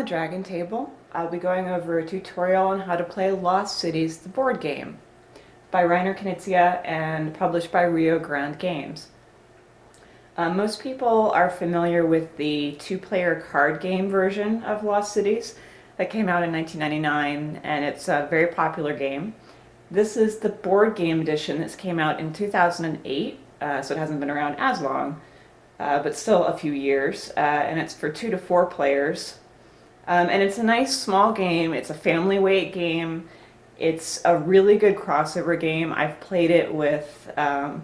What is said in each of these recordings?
Dragon Table. I'll be going over a tutorial on how to play Lost Cities, the board game, by Reiner Knizia and published by Rio Grande Games. Most people are familiar with the two-player card game version of Lost Cities that came out in 1999, and it's a very popular game. This is the board game edition that came out in 2008, so it hasn't been around as long, but still a few years, and it's for 2 to 4 players. And it's a nice small game. It's a family weight game. It's a really good crossover game. I've played it with 2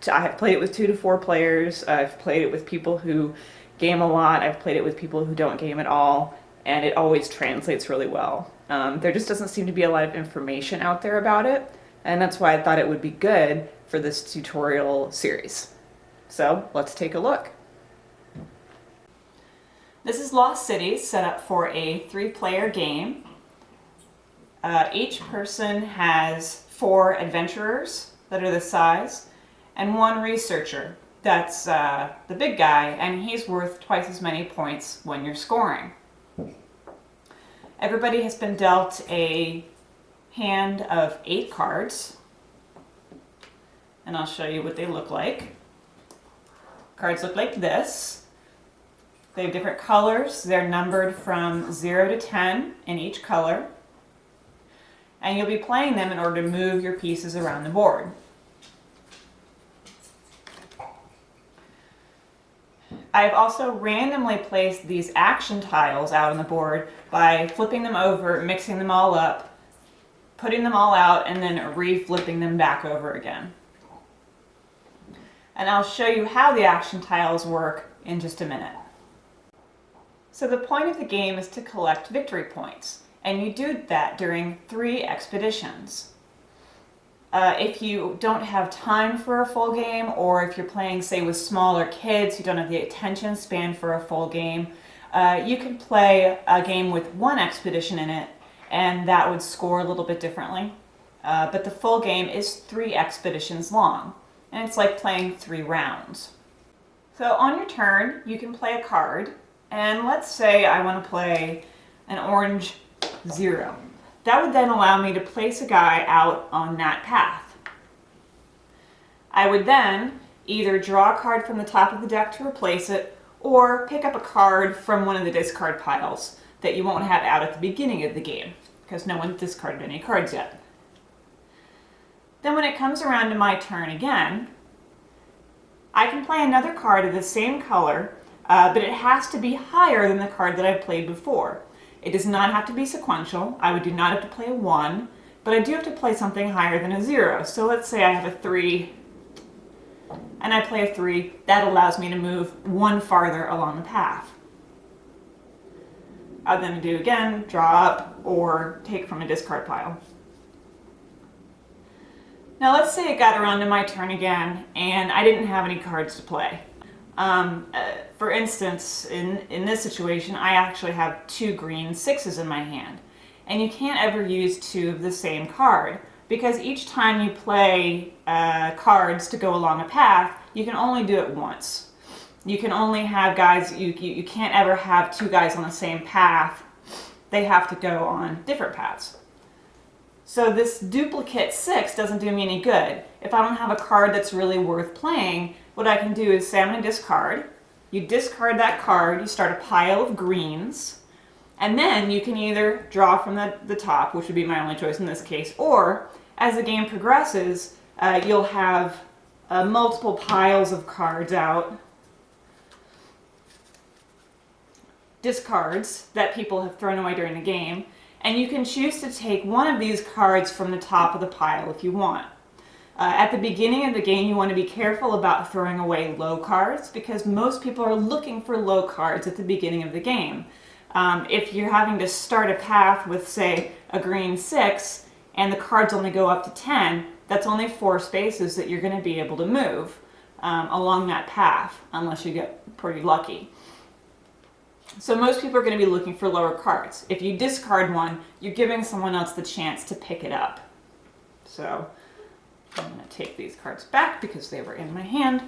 to 4 players. I've played it with people who game a lot. I've played it with people who don't game at all, and it always translates really well. There just doesn't seem to be a lot of information out there about it, and that's why I thought it would be good for this tutorial series. So let's take a look. This is Lost Cities, set up for a 3-player game. Each person has 4 adventurers that are this size, and 1 researcher. That's the big guy, and he's worth twice as many points when you're scoring. Everybody has been dealt a hand of 8 cards, and I'll show you what they look like. Cards look like this. They have different colors. They're numbered from 0 to 10 in each color. And you'll be playing them in order to move your pieces around the board. I've also randomly placed these action tiles out on the board by flipping them over, mixing them all up, putting them all out, and then re-flipping them back over again. And I'll show you how the action tiles work in just a minute. So the point of the game is to collect victory points, and you do that during 3 expeditions. If you don't have time for a full game, or if you're playing, say, with smaller kids who don't have the attention span for a full game, you can play a game with 1 expedition in it, and that would score a little bit differently. But the full game is 3 expeditions long, and it's like playing 3 rounds. So on your turn, you can play a card. And let's say I want to play an orange 0. That would then allow me to place a guy out on that path. I would then either draw a card from the top of the deck to replace it, or pick up a card from one of the discard piles that you won't have out at the beginning of the game, because no one discarded any cards yet. Then when it comes around to my turn again, I can play another card of the same color, but it has to be higher than the card that I've played before. It does not have to be sequential. I do not have to play a 1, but I do have to play something higher than a 0. So let's say I have a 3, and I play a 3. That allows me to move 1 farther along the path. I'll then do again, draw up, or take from a discard pile. Now let's say it got around to my turn again, and I didn't have any cards to play. For instance, in this situation, I actually have 2 green 6s in my hand. And you can't ever use 2 of the same card, because each time you play cards to go along a path, you can only do it once. You can only have guys, you can't ever have 2 guys on the same path. They have to go on different paths. So this duplicate 6 doesn't do me any good. If I don't have a card that's really worth playing, what I can do is say I'm going to discard. You discard that card, you start a pile of greens, and then you can either draw from the top, which would be my only choice in this case, or as the game progresses, you'll have multiple piles of cards out, discards that people have thrown away during the game, and you can choose to take one of these cards from the top of the pile if you want. At the beginning of the game, you want to be careful about throwing away low cards, because most people are looking for low cards at the beginning of the game. If you're having to start a path with, say, a green 6, and the cards only go up to 10, that's only 4 spaces that you're going to be able to move along that path, unless you get pretty lucky. So most people are going to be looking for lower cards. If you discard one, you're giving someone else the chance to pick it up. So I'm going to take these cards back because they were in my hand.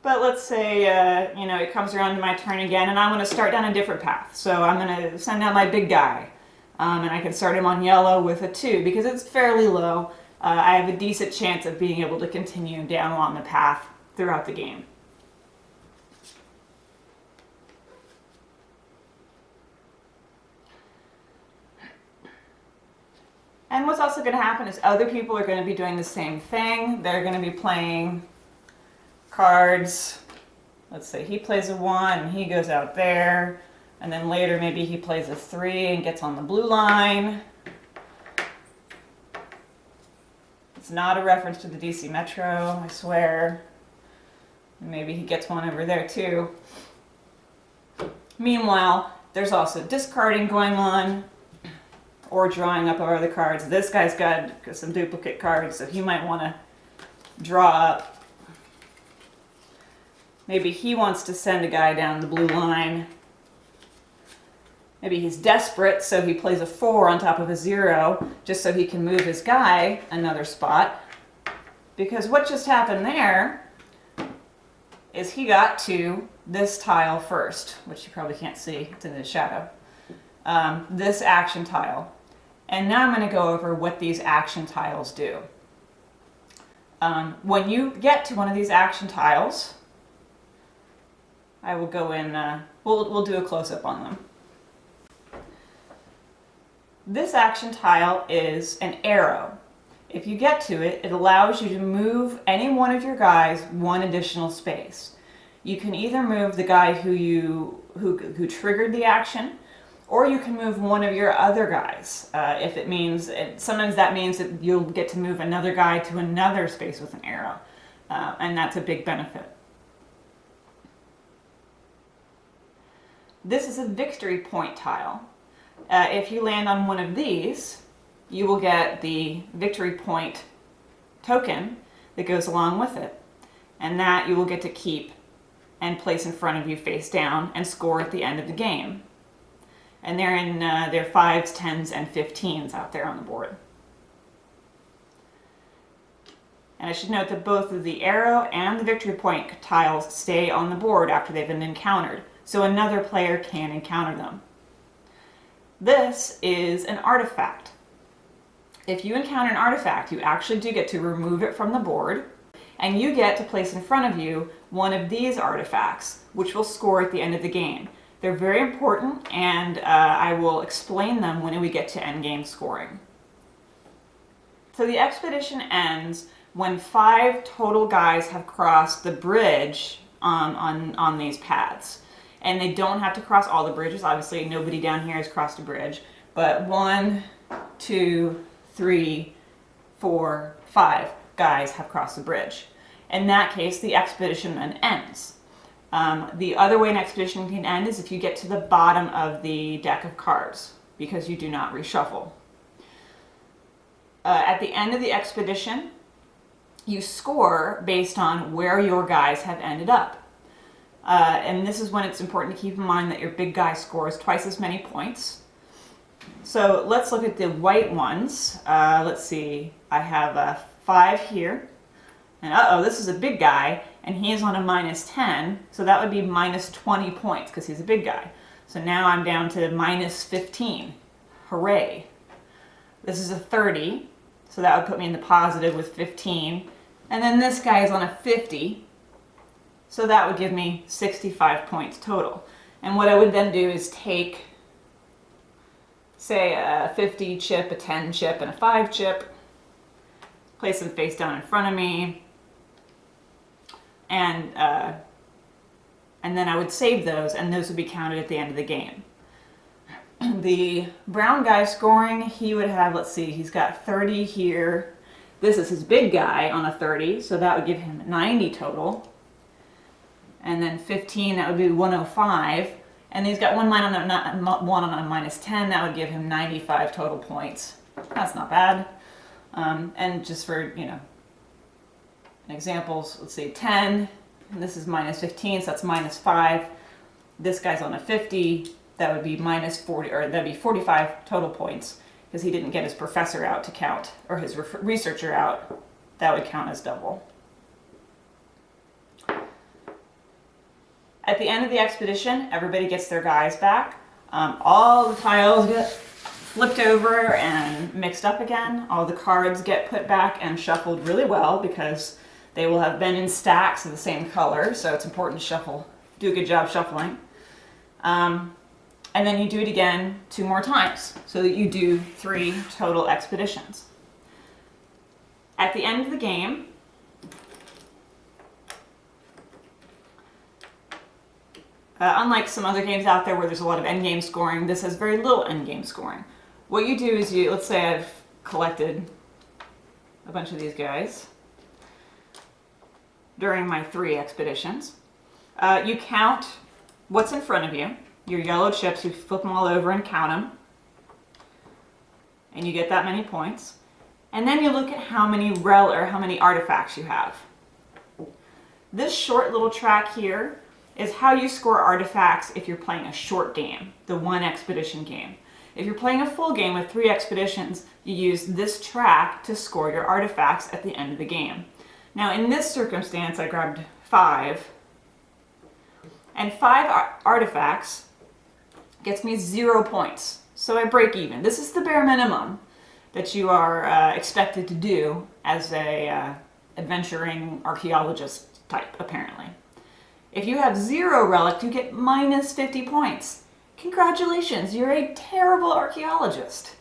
But let's say, it comes around to my turn again and I want to start down a different path. So I'm going to send out my big guy. And I can start him on yellow with a 2 because it's fairly low. I have a decent chance of being able to continue down along the path throughout the game. And what's also going to happen is other people are going to be doing the same thing. They're going to be playing cards. Let's say he plays a 1 and he goes out there. And then later maybe he plays a 3 and gets on the blue line. It's not a reference to the DC Metro, I swear. Maybe he gets one over there too. Meanwhile, there's also discarding going on, or drawing up our other cards. This guy's got some duplicate cards, so he might want to draw up. Maybe he wants to send a guy down the blue line. Maybe he's desperate, so he plays a 4 on top of a 0, just so he can move his guy another spot. Because what just happened there is he got to this tile first, which you probably can't see, it's in the shadow. This action tile. And now I'm going to go over what these action tiles do. When you get to one of these action tiles, I will go in, we'll do a close-up on them. This action tile is an arrow. If you get to it, it allows you to move any one of your guys one additional space. You can either move the guy who triggered the action, or you can move one of your other guys. Sometimes that means that you'll get to move another guy to another space with an arrow, and that's a big benefit. This is a victory point tile. If you land on one of these, you will get the victory point token that goes along with it, and that you will get to keep and place in front of you face down and score at the end of the game. And they're in their 5s, 10s, and 15s out there on the board. And I should note that both of the arrow and the victory point tiles stay on the board after they've been encountered, so another player can encounter them. This is an artifact. If you encounter an artifact, you actually do get to remove it from the board, and you get to place in front of you one of these artifacts, which will score at the end of the game. They're very important, and I will explain them when we get to endgame scoring. So the expedition ends when 5 total guys have crossed the bridge on these paths. And they don't have to cross all the bridges. Obviously, nobody down here has crossed a bridge. But 1, 2, 3, 4, 5 guys have crossed the bridge. In that case, the expedition then ends. The other way an expedition can end is if you get to the bottom of the deck of cards, because you do not reshuffle. At the end of the expedition, you score based on where your guys have ended up. And this is when it's important to keep in mind that your big guy scores twice as many points. So let's look at the white ones. Let's see, I have a 5 here. And this is a big guy, and he is on a -10, so that would be -20 points because he's a big guy. So now I'm down to -15. Hooray. This is a 30, so that would put me in the positive with 15. And then this guy is on a 50, so that would give me 65 points total. And what I would then do is take, say, a 50 chip, a 10 chip, and a 5 chip, place them face down in front of me, and then I would save those, and those would be counted at the end of the game. The brown guy scoring, he would have, let's see, he's got 30 here. This is his big guy on a 30, so that would give him 90 total. And then 15, that would be 105. And he's got one on a -10, that would give him 95 total points. That's not bad. And just for, examples, let's say 10, and this is -15, so that's -5. This guy's on a 50, that would be -40, or that'd be 45 total points, because he didn't get his professor out to count, or his researcher out. That would count as double. At the end of the expedition, everybody gets their guys back. All the tiles get flipped over and mixed up again. All the cards get put back and shuffled really well because they will have been in stacks of the same color, so it's important to shuffle, do a good job shuffling. And then you do it again 2 more times so that you do 3 total expeditions. At the end of the game, unlike some other games out there where there's a lot of endgame scoring, this has very little endgame scoring. What you do is let's say I've collected a bunch of these guys during my 3 expeditions. You count what's in front of you, your yellow chips, you flip them all over and count them, and you get that many points. And then you look at how many artifacts you have. This short little track here is how you score artifacts if you're playing a short game, the 1 expedition game. If you're playing a full game with 3 expeditions, you use this track to score your artifacts at the end of the game. Now in this circumstance, I grabbed 5, and 5 artifacts gets me 0 points. So I break even. This is the bare minimum that you are expected to do as a adventuring archaeologist type, apparently. If you have 0 relic, you get minus 50 points. Congratulations, you're a terrible archaeologist.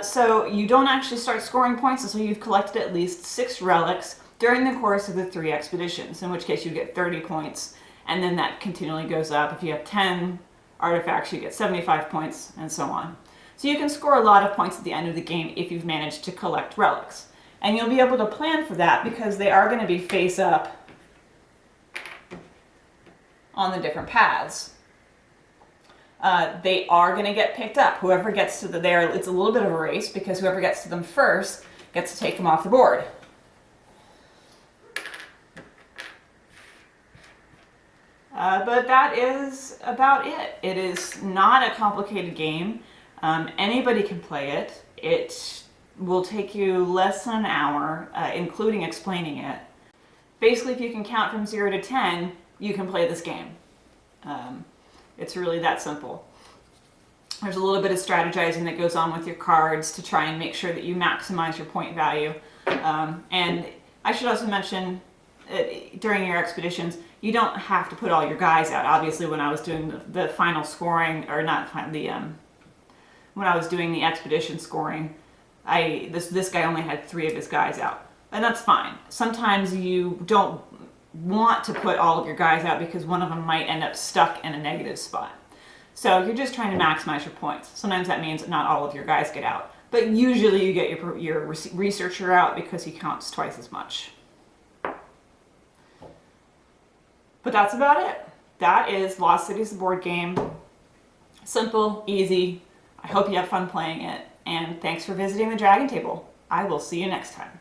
So you don't actually start scoring points until you've collected at least 6 relics during the course of the 3 expeditions, in which case you get 30 points, and then that continually goes up. If you have 10 artifacts, you get 75 points, and so on. So you can score a lot of points at the end of the game if you've managed to collect relics. And you'll be able to plan for that because they are going to be face up on the different paths. They are going to get picked up. Whoever gets to it's a little bit of a race because whoever gets to them first gets to take them off the board. But that is about it. It is not a complicated game. Anybody can play it. It will take you less than an hour, including explaining it. Basically, if you can count from 0 to 10, you can play this game. It's really that simple. There's a little bit of strategizing that goes on with your cards to try and make sure that you maximize your point value. And I should also mention, during your expeditions, you don't have to put all your guys out. Obviously, when I was doing the final scoring, or not when I was doing the expedition scoring, this guy only had 3 of his guys out, and that's fine. Sometimes you don't want to put all of your guys out because one of them might end up stuck in a negative spot. So you're just trying to maximize your points. Sometimes that means not all of your guys get out, but usually you get your researcher out because he counts twice as much. But that's about it. That is Lost Cities, the board game. Simple, easy. I hope you have fun playing it, and thanks for visiting the Dragon Table. I will see you next time.